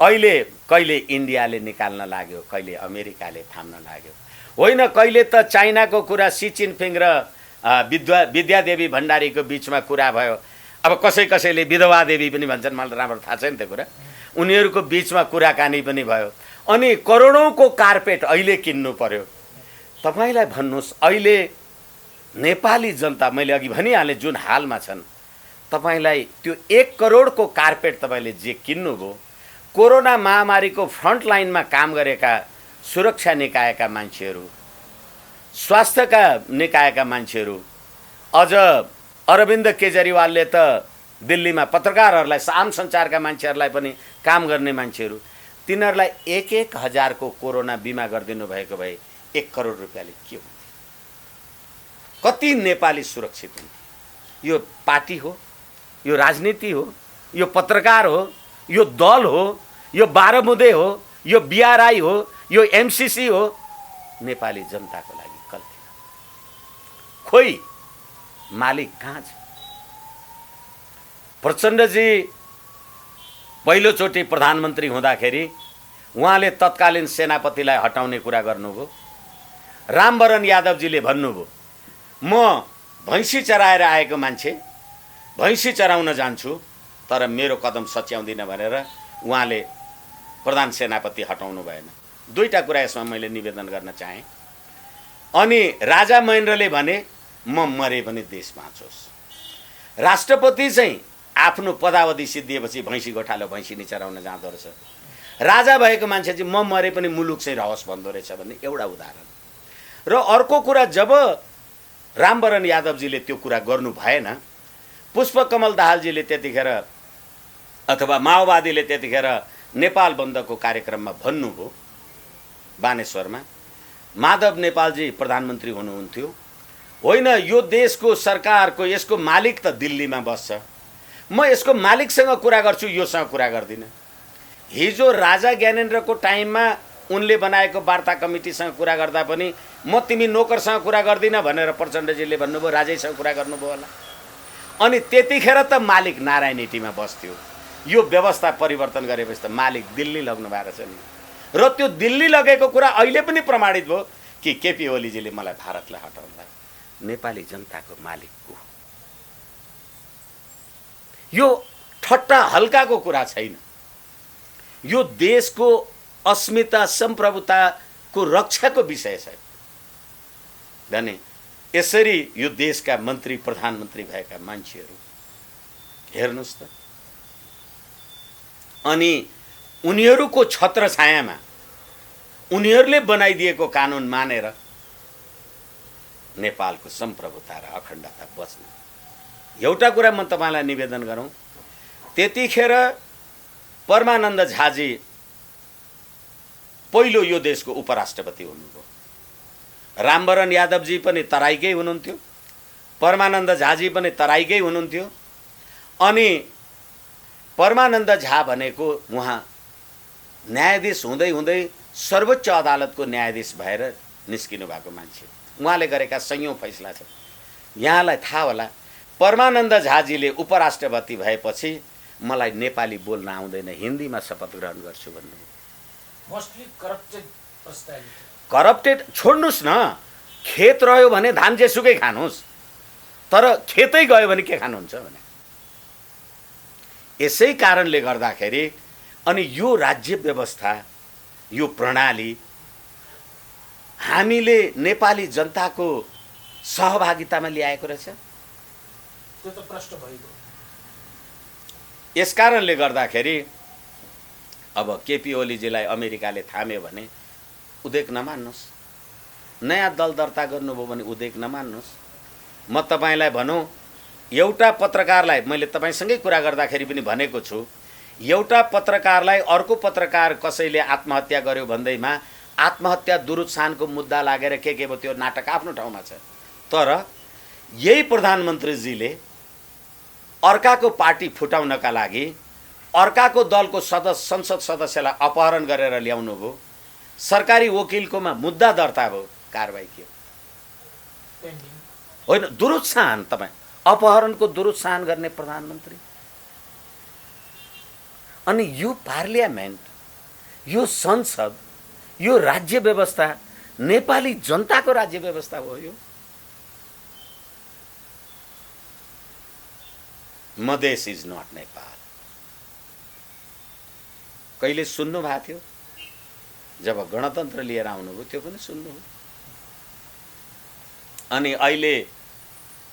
अहिले कहिले इन्डियाले निकाल्न लाग्यो, कहिले अमेरिकाले थाम्न लाग्यो। होइन, कहिले त चाइनाको कुरा सी जिनपिङ र विद्यादेवी भण्डारीको बिचमा कुरा भयो। अब कसैले विधवा देवी पनि भन्छन्, मलाई राम्रो थाहा छैन त्यो कुरा, उनीहरूको बिचमा कुराकानी पनि भयो। अनि करोडौँको कार्पेट अहिले किन्नु पर्यो। तपाईँलाई भन्नुहोस्, अहिले नेपाली जनता, मैले अघि भनिहालेँ जुन हालमा छन्, तपाईँलाई त्यो 1 करोडको कार्पेट तपाईँले जे किन्नुभयो, कोरोना महामारीको फ्रन्ट लाइनमा काम गरेका सुरक्षा निकायका मान्छेहरू, स्वास्थ्यका निकायका मान्छेहरू, अझ अरविन्द केजरीवालले त दिल्लीमा पत्रकारहरूलाई, आम सञ्चारका मान्छेहरूलाई पनि काम गर्ने मान्छेहरू, तिनीहरूलाई 1-1 हजारको कोरोना बिमा गरिदिनु भएको भए 1 करोड रुपियाँले के हुन्थ्यो? कति नेपाली सुरक्षित हुन्थे? यो पार्टी हो, यो राजनीति हो, यो पत्रकार हो, यो दल हो, यो बाह्रमुदे हो, यो बिआरआई हो, यो एमसिसी हो, नेपाली जनताको लागि कल्पना। खोइ मालिक कहाँ छ? प्रचण्डजी पहिलोचोटि प्रधानमन्त्री हुँदाखेरि उहाँले तत्कालीन सेनापतिलाई हटाउने कुरा गर्नुभयो। रामवरण यादवजीले भन्नुभयो, म भैँसी चराएर आएको मान्छे, भैँसी चराउन जान्छु, तर मेरो कदम सच्याउँदिन भनेर उहाँले प्रधान सेनापति हटाउनु भएन। दुईटा कुरा यसमा मैले निवेदन गर्न चाहेँ। अनि राजा महेन्द्रले भने म मरे पनि देश बाँचोस्। राष्ट्रपति चाहिँ आफ्नो पदावधि सिद्धिएपछि भैँसी गोठालो भैँसी नि चराउन जाँदो रहेछ। राजा भएको मान्छे चाहिँ म मरे पनि मुलुक चाहिँ रहोस् भन्दो रहेछ भन्ने एउटा उदाहरण। र अर्को कुरा, जब रामवरण यादवजीले त्यो कुरा गर्नु भएन, पुष्पकमल दाहालजीले त्यतिखेर अथवा माओवादीले त्यतिखेर नेपाल बन्दको कार्यक्रममा भन्नुभयो बानेश्वरमा, माधव नेपालजी प्रधानमन्त्री हुनुहुन्थ्यो, होइन यो देशको सरकारको यसको मालिक त दिल्लीमा बस्छ, म यसको मालिकसँग कुरा गर्छु, योसँग कुरा गर्दिनँ। हिजो राजा ज्ञानेन्द्रको टाइममा उनले बनाएको वार्ता कमिटीसँग कुरा गर्दा पनि म तिमी नोकरसँग कुरा गर्दिनँ भनेर प्रचण्डजीले भन्नुभयो, राजैसँग कुरा गर्नुभयो होला। अनि त्यतिखेर त मालिक नारायण हिटीमा बस्थ्यो। यो व्यवस्था परिवर्तन गरेपछि त मालिक दिल्ली लग्नु भएको छ नि। र त्यो दिल्ली लगेको कुरा अहिले पनि प्रमाणित भयो कि केपी ओलीजीले मलाई भारतलाई हटाउनलाई नेपाली जनताको मालिक को? यो ठट्टा हल्काको कुरा छैन। यो देशको अस्मिता सम्प्रभुताको रक्षाको विषय छ भने यसरी यो देशका मन्त्री प्रधानमन्त्री भएका मान्छेहरू हेर्नुस् त। अनि उनीहरूको छत्रछायामा उनीहरूले बनाइदिएको कानुन मानेर नेपालको सम्प्रभुता र अखण्डता बच्न। एउटा कुरा म तपाईलाई निवेदन गरौँ, त्यतिखेर परमानन्द झाजी पहिलो यो देशको उपराष्ट्रपति हुनुभयो। रामवरण यादवजी पनि तराईकै हुनुहुन्थ्यो, परमानन्द झाजी पनि तराईकै हुनुहुन्थ्यो। अनि परमानन्द झा भनेको उहाँ न्यायाधीश हुँदै हुँदै सर्वोच्च अदालतको न्यायाधीश भएर निस्किनु भएको मान्छे। उहाँले गरेका सयौं फैसला छ। यहाँलाई थाहा होला, परमानन्द झाजीले उपराष्ट्रपति भएपछि मलाई नेपाली बोल्न आउँदैन, हिन्दीमा शपथ ग्रहण गर्छु भन्नु। मोस्टली करप्टेड करप्टेड छोड्नुस् न, खेत रह्यो भने धान जेसुकै खानुहोस्, तर खेतै गयो भने के खानुहुन्छ भने। यसै कारणले गर्दाखेरि अनि यो राज्य व्यवस्था, यो प्रणाली हामीले नेपाली जनताको सहभागितामा ल्याएको रहेछ। त्यो त प्रश्न भइगयो। यस कारणले गर्दाखेरि अब केपी ओलीजीलाई अमेरिकाले थाम्यो भने उदेक नमान्नुहोस्, नयाँ दल दर्ता गर्नुभयो भने उदेक नमान्नुहोस्। म तपाईलाई भनौँ, एउटा पत्रकारलाई मैले तपाईसँगै कुरा गर्दाखेरि पनि भनेको छु, एउटा पत्रकारलाई अर्को पत्रकार कसैले आत्महत्या गर्यो भन्दैमा आत्महत्या दुरुत्साहनको मुद्दा लागेर के भयो त्यो नाटक आफ्नो ठाउँमा छ। तर यही प्रधानमन्त्रीजीले अर्काको पार्टी फुटाउनका लागि अर्काको दलको संसद सदस्यलाई अपहरण गरेर ल्याउनु भयो, सरकारी वकिलकोमा मुद्दा दर्ता भयो, कारबाही के होइन, दुरुत्साहन। तपाईँ अपहरणको दुरुत्साहन गर्ने प्रधानमन्त्री। अनि यो पार्लियामेन्ट, यो संसद, यो राज्य व्यवस्था नेपाली जनताको राज्य व्यवस्था हो। यो मधेस इज नट नेपाल। कहिले सुन्नु भएको थियो? जब गणतन्त्र लिएर आउनुभयो त्यो पनि सुन्नु हो। अनि अहिले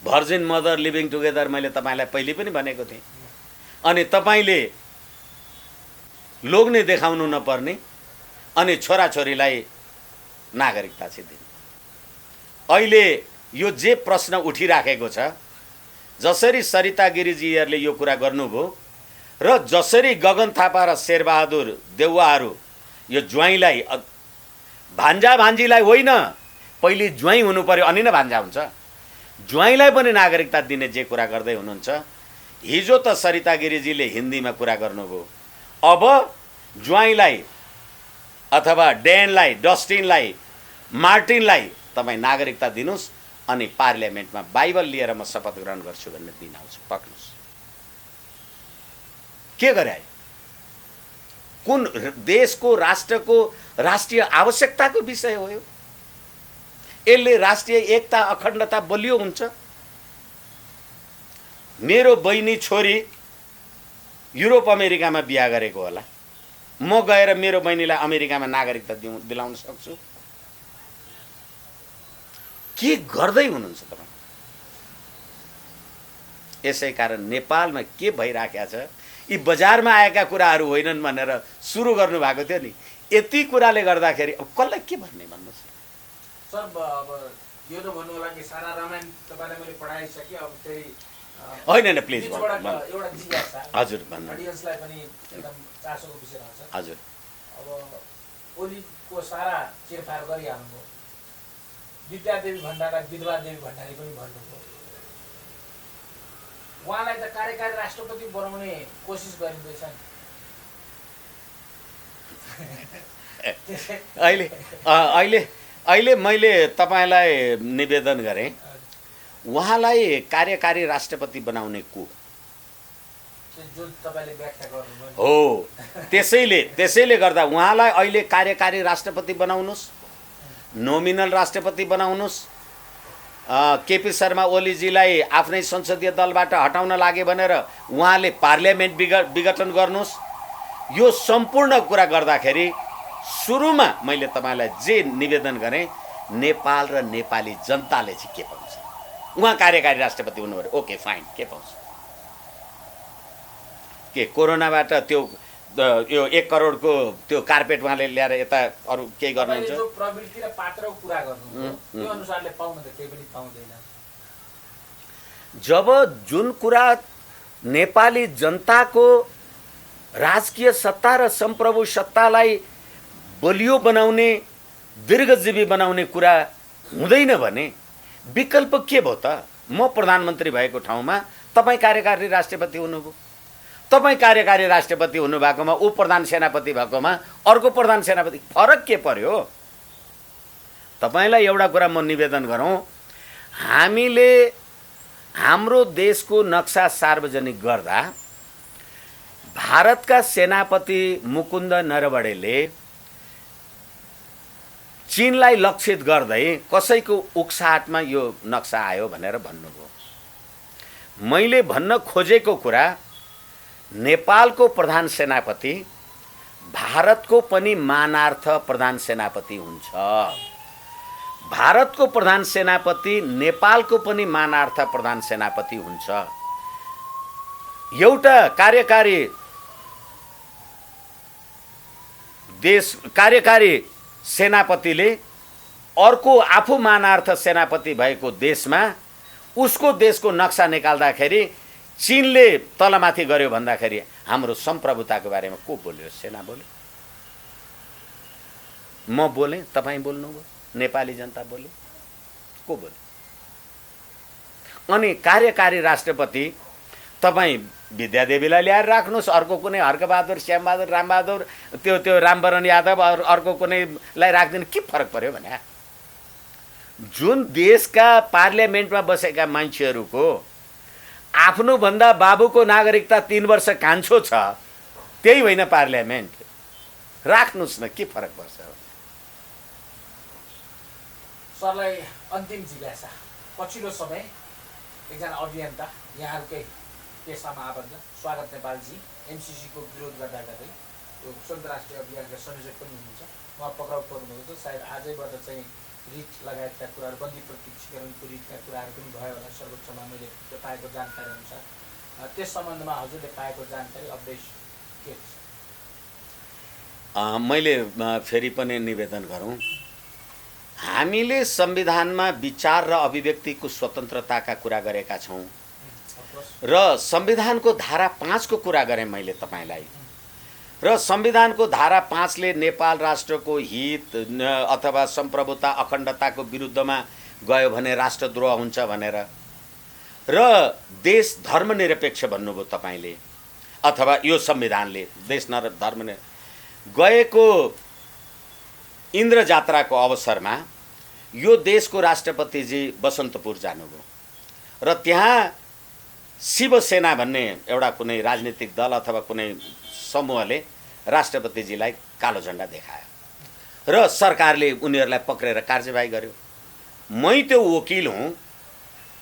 भर्जिन मदर लिभिङ टुगेदर मैले तपाईलाई पहिले पनि भनेको थिएँ। अनि तपाईले लोग्ने देखाउनु नपर्ने अनि छोराछोरीलाई नागरिकता चाहिँ दिने। अहिले यो जे प्रश्न उठिराखेको छ, जसरी सरिता गिरिजीहरूले यो कुरा गर्नुभयो र जसरी गगन थापा र शेरबहादुर देउवाहरू यो ज्वाइँलाई भान्जा भान्जीलाई होइन, पहिले ज्वाइँ हुनु पर्यो अनि नै भान्जा हुन्छ। ज्वाइँलाई पनि नागरिकता दिने जे कुरा गर्दै हुनुहुन्छ। हिजो त सरिता गिरिजीले हिन्दीमा कुरा गर्नुभयो, अब ज्वाइँलाई अथवा डेनलाई, डस्टिनलाई, मार्टिनलाई तपाईँ नागरिकता दिनुहोस् अनि पार्लियामेन्टमा बाइबल लिएर म शपथ ग्रहण गर्छु भन्ने दिन आउँछ। पक्नुहोस्। के गरे? कुन देशको, राष्ट्रको राष्ट्रिय आवश्यकताको विषय हो यो? यसले राष्ट्रिय एकता, अखण्डता बलियो हुन्छ। मेरो बहिनी छोरी युरोप अमेरिकामा बिहा गरेको होला, म गएर मेरो बहिनीलाई अमेरिकामा नागरिकता दिलाउन सक्छु? के गर्दै हुनुहुन्छ तपाईँ? यसै कारण नेपालमा के भइराखेको छ, यी बजारमा आएका कुराहरू होइनन् भनेर सुरु गर्नु भएको थियो नि। यति कुराले गर्दाखेरि अब कसलाई के भन्ने भन्नुहोस्? सर अब यो त भन्नु होला कि सारा रामायण तपाईँलाई मैले पढाइसकेँ, अब फेरि होइन प्लिज एउटा जिज्ञासा हजुर भन्नु। अडियन्सलाई पनि एकदम चासोको विषय रहन्छ। हजुर, अब ओलीको सारा चिरफार गरिहाल्नुभयो, विद्यादेवी भण्डारलाई विधवा देवी भण्डारी पनि भन्नुभयो। उहाँलाई त कार्यकारी राष्ट्रपति बनाउने कोसिस गरिँदैछ नि। अहिले मैले तपाईँलाई निवेदन गरेँ, उहाँलाई कार्यकारी राष्ट्रपति बनाउने को जुन तपाईँले व्याख्या गर्नुभयो हो, त्यसैले गर्दा उहाँलाई अहिले कार्यकारी राष्ट्रपति बनाउनुहोस्, नोमिनल राष्ट्रपति बनाउनुहोस्। केपी शर्मा ओलीजीलाई आफ्नै संसदीय दलबाट हटाउन लागे भनेर उहाँले पार्लियामेन्ट विघटन गर्नुहोस्। यो सम्पूर्ण कुरा गर्दाखेरि सुरुमा मैले तपाईँलाई जे निवेदन गरेँ, नेपाल र नेपाली जनताले चाहिँ के पाउँछ? उहाँ कार्यकारी राष्ट्रपति हुनुभयो, ओके फाइन, के पाउँछ? के कोरोनाबाट त्यो यो 1 करोडको त्यो कार्पेट उहाँले ल्याएर यता अरू केही गर्नुहुन्छ? जो प्रवृत्ति र पात्रको कुरा गर्नुहुन्छ त्यो अनुसारले पाउन त केही पनि पाउँदैन। जब जुन कुरा नेपाली जनताको राजकीय सत्ता र सम्प्रभु सत्तालाई बलियो बनाउने, दीर्घजीवी बनाउने कुरा हुँदैन भने विकल्प के भयो त? म प्रधानमन्त्री भएको ठाउँमा तपाईँ कार्यकारी राष्ट्रपति हुनुभयो, तपाईँ कार्यकारी राष्ट्रपति हुनुभएकोमा ऊ प्रधान सेनापति भएकोमा अर्को प्रधान सेनापति, फरक के पर्यो? तपाईँलाई एउटा कुरा म निवेदन गरौँ, हामीले हाम्रो देशको नक्सा सार्वजनिक गर्दा भारतका सेनापति मुकुन्द नरवणेले चीनलाई लक्षित गर्दै कसैको उक्साहटमा यो नक्सा आयो भनेर भन्नुभयो। मैले भन्न खोजेको कुरा, नेपालको प्रधान सेनापति भारतको पनि मानार्थ प्रधान सेनापति हुन्छ, भारतको प्रधान सेनापति नेपालको पनि मानार्थ प्रधान सेनापति हुन्छ। एउटा कार्यकारी सेनापतिले अर्को आफू मानार्थ सेनापति भएको देशमा उसको देशको नक्सा निकाल्दाखेरि चीनले तलमाथि गर्यो भन्दाखेरि हाम्रो सम्प्रभुताको बारेमा को बोल्यो? सेना बोल्यो, म बोलेँ, तपाईँ बोल्नुभयो, नेपाली जनता बोल्यो, को बोल्यो? अनि कार्यकारी राष्ट्रपति तपाईँ विद्यादेवीलाई ल्याएर राख्नुहोस्, अर्को कुनै हर्कबहादुर, श्यामबहादुर, रामबहादुर, त्यो रामवरण यादव अर्को कुनैलाई राखिदिनु के फरक पर्यो भने? जुन देशका पार्लियामेन्टमा बसेका मान्छेहरूको आफ्नो भन्दा बाबुको नागरिकता 3 वर्ष कान्छो छ, त्यही होइन पार्लियामेन्ट? राख्नुहोस् न, के फरक पर्छ? सरलाई अन्तिम जिज्ञासा, पछिल्लो समय एकजना अभियन्ता यहाँहरूकै पेसामा आबद्ध स्वागत नेपालजी एमसिसीको विरोध गर्दा गर्दै यो संयुक्त राष्ट्रिय अभियानका संयोजक पनि हुनुहुन्छ, उहाँ पक्राउ पर्नुभएको छ। सायद आजैबाट चाहिँ रिट लगायतका कुराहरू, बन्दी प्रत्यक्षीकरणको रिटका कुराहरू पनि भयो होला सर्वोच्चमा, मैले पाएको जानकारी अनुसार। त्यस सम्बन्धमा हजुरले पाएको जानकारी अपडेट के छ? मैले फेरि पनि निवेदन गरौँ, हामीले संविधानमा विचार र अभिव्यक्तिको स्वतन्त्रताका कुरा गरेका छौँ र संविधानको धारा 5 को कुरा गरेँ मैले तपाईँलाई। र संविधानको धारा 5 ले नेपाल राष्ट्रको हित अथवा सम्प्रभुता अखण्डताको विरुद्धमा गयो भने राष्ट्रद्रोह हुन्छ भनेर र देश धर्मनिरपेक्ष भन्नुभयो तपाईले अथवा यो संविधानले देश धर्म गएको इन्द्र जात्राको अवसरमा यो देशको राष्ट्रपतिजी बसन्तपुर जानुभयो र त्यहाँ शिवसेना भन्ने एउटा कुनै राजनीतिक दल अथवा कुनै समूहले राष्ट्रपतिजीलाई कालो झण्डा देखायो र सरकारले उनीहरूलाई पक्रेर कार्यवाही गर्यो। मै त्यो वकिल हुँ,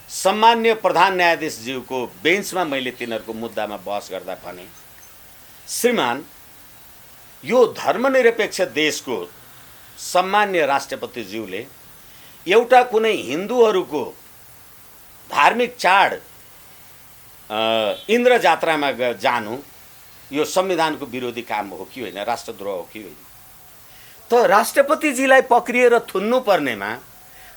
सम्मान्य प्रधान न्यायाधीशज्यूको बेन्चमा मैले तिनीहरूको मुद्दामा बहस गर्दा भने, श्रीमान यो धर्मनिरपेक्ष देशको सम्मान्य राष्ट्रपतिज्यूले एउटा कुनै हिन्दूहरूको धार्मिक चाड इन्द्र जात्रामा जानु यो संविधानको विरोधी काम हो कि होइन, राष्ट्रद्रोह हो कि होइन? त राष्ट्रपतिजीलाई पक्रिएर थुन्नु पर्नेमा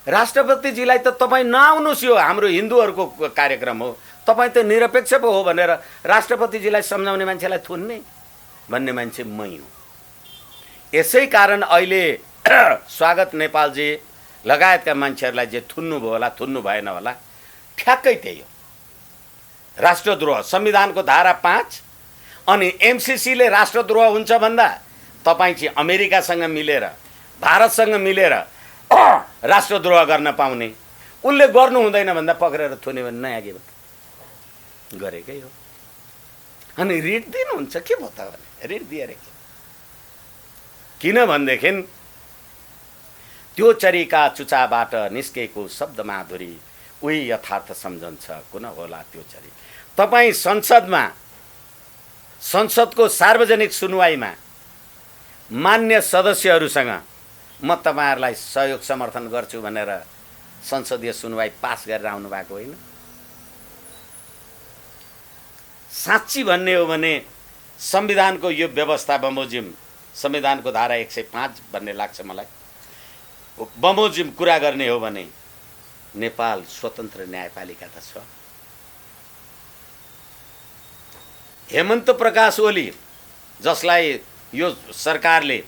राष्ट्रपतिजीलाई त तपाईँ नआउनुहोस्, यो हाम्रो हिन्दूहरूको कार्यक्रम हो, तपाईँ त निरपेक्ष पो हो भनेर राष्ट्रपतिजीलाई सम्झाउने मान्छेलाई थुन्ने भन्ने मान्छे मै हुँ। यसै कारण अहिले स्वागत नेपालजी लगायतका मान्छेहरूलाई जे थुन्नुभयो होला थुन्नु भएन होला, ठ्याक्कै त्यही हो, राष्ट्रद्रोह। संविधानको धारा 5 अनि एमसीसीले राष्ट्रद्रोह हुन्छ भन्दा तपाईँ चाहिँ अमेरिकासँग मिलेर भारतसँग मिलेर राष्ट्रद्रोह गर्न पाउने, उसले गर्नु हुँदैन भन्दा पक्रेर थुन्यो भने नयाँ के भयो, गरेकै हो। अनि रिट दिनुहुन्छ के भयो त भने, रिट दिएर के, किन भनेदेखि त्यो चरीका चुचाबाट निस्केको शब्द माधुरी उही यथार्थ सम्झन्छ कुन होला त्यो चरी। तपाईँ संसदको सार्वजनिक सुनवाईमा मान्य सदस्यहरूसँग म तपाईहरुलाई सहयोग समर्थन गर्छु भनेर संसदीय सुनवाई पास गरेर आउनु भएको होइन? साच्ची भन्ने हो भने संविधानको यो व्यवस्था बमोजिम संविधानको धारा 105 भन्ने लाग्छ मलाई, बमोजिम कुरा गर्ने हो भने नेपाल स्वतन्त्र न्यायपालिका त छ। हेमन्त प्रकाश ओली जसलाई यो सरकारले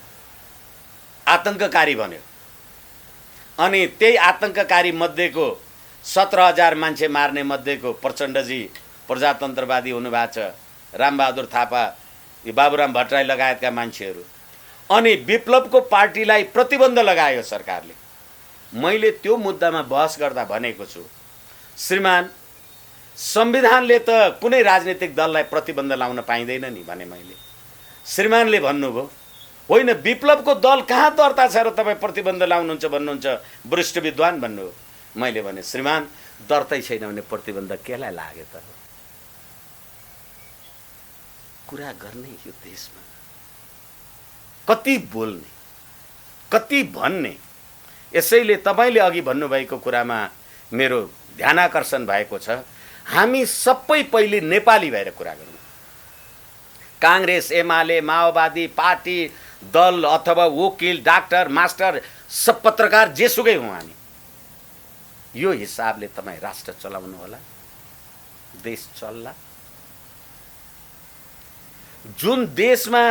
आतंककारी भन्यो अनि त्यही आतंककारी मध्येको 17,000 मान्छे मार्ने मध्येको प्रचण्डजी प्रजातन्त्रवादी हुनुभएको छ, रामबहादुर थापा, बाबुराम भट्टराई लगायतका मान्छेहरू, अनि विप्लवको पार्टीलाई प्रतिबन्ध लगायो सरकारले। मैले त्यो मुद्दामा बहस गर्दा भनेको छु, श्रीमान संविधानले त कुनै राजनीतिक दललाई प्रतिबन्ध लाउन पाइँदैन नि भने मैले। श्रीमानले भन्नुभयो होइन विप्लवको दल कहाँ दर्ता छ र तपाईँ प्रतिबन्ध लाउनुहुन्छ भन्नुहुन्छ, वरिष्ठ विद्वान भन्नुभयो। मैले भने श्रीमान दर्तै छैन भने प्रतिबन्ध केलाई लाग्यो त? कुरा गर्ने यो देशमा कति बोल्ने कति भन्ने। यसैले तपाईले अघि भन्नुभएको कुरामा मेरो ध्यानाकर्षण भएको छ, हामी सबै पहिले नेपाली भएर कुरा गरौँ। कांग्रेस, एमाले, माओवादी पार्टी दल अथवा वकिल, डाक्टर, मास्टर, सब पत्रकार जेसुकै हौं हामी, यो हिसाबले तपाईँ राष्ट्र चलाउनु होला, देश चल्ला। जुन देशमा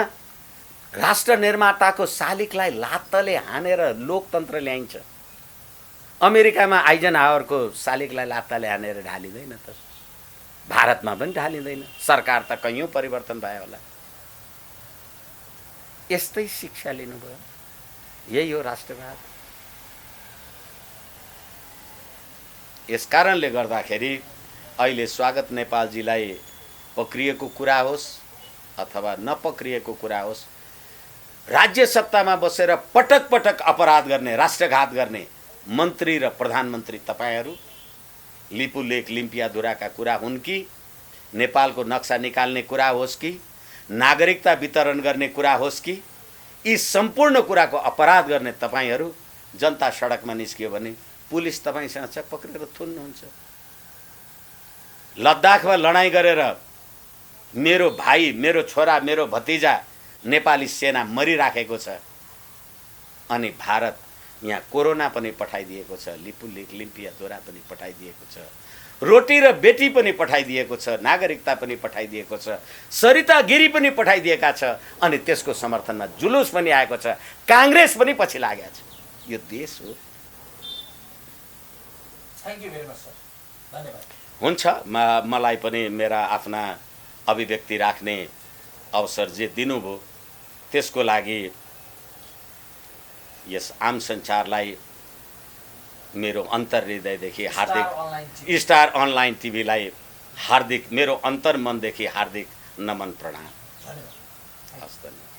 राष्ट्र निर्माताको शालिगलाई लात्तले हानेर लोकतन्त्र ल्याइन्छ, अमेरिकामा आइजनहावरको शालिगलाई लात्ताले हानेर ढालिँदैन त, भारतमा पनि ढालिँदैन, सरकार त कैयौं परिवर्तन भयो होला। यस्तै शिक्षा लिनुभयो, यही हो राष्ट्रवाद। यसकारणले गर्दाखेरि अहिले स्वागत नेपालजीलाई पक्रिएको कुरा होस् अथवा नपक्रिएको कुरा होस्, राज्य सत्तामा बसेर पटक पटक अपराध गर्ने, राष्ट्रघात गर्ने मन्त्री र प्रधानमन्त्री तपाईहरू, लिपुलेक लिम्पियाधुराका कुरा हुन् कि, नेपालको नक्सा निकाल्ने कुरा होस् कि, नागरिकता वितरण गर्ने कुरा होस् कि, यी सम्पूर्ण कुराको अपराध गर्ने तपाईहरू जनता सडकमा निस्कियो भने पुलिस तपाईसँग छ, पक्रेर थुन्नुहुन्छ। लद्दाखमा लडाईँ गरेर मेरो भाइ, मेरो छोरा, मेरो भतिजा नेपाली सेना मरिराखेको छ, अनि भारत यहाँ कोरोना पनि पठाइदिएको छ, लिपुलेक लिम्पियाधुरा पनि पठाइदिएको छ, रोटी र बेटी पनि पठाइदिएको छ, नागरिकता पनि पठाइदिएको छ, सरिता गिरी पनि पठाइदिएका छ, अनि त्यसको समर्थनमा जुलुस पनि आएको छ, काङ्ग्रेस पनि पछि लागेको छ। यो देश हो। Thank you very much sir, धन्यवाद। हुन्छ, मलाई पनि मेरा आफ्ना अभिव्यक्ति राख्ने अवसर जे दिनुभयो त्यसको लागि यस आम सञ्चारलाई मेरो अन्तर्हृदयदेखि हार्दिक, स्टार अनलाइन टिभीलाई हार्दिक, मेरो अन्तर्मनदेखि हार्दिक नमन प्रणाम। धन्यवाद। हस्, धन्यवाद।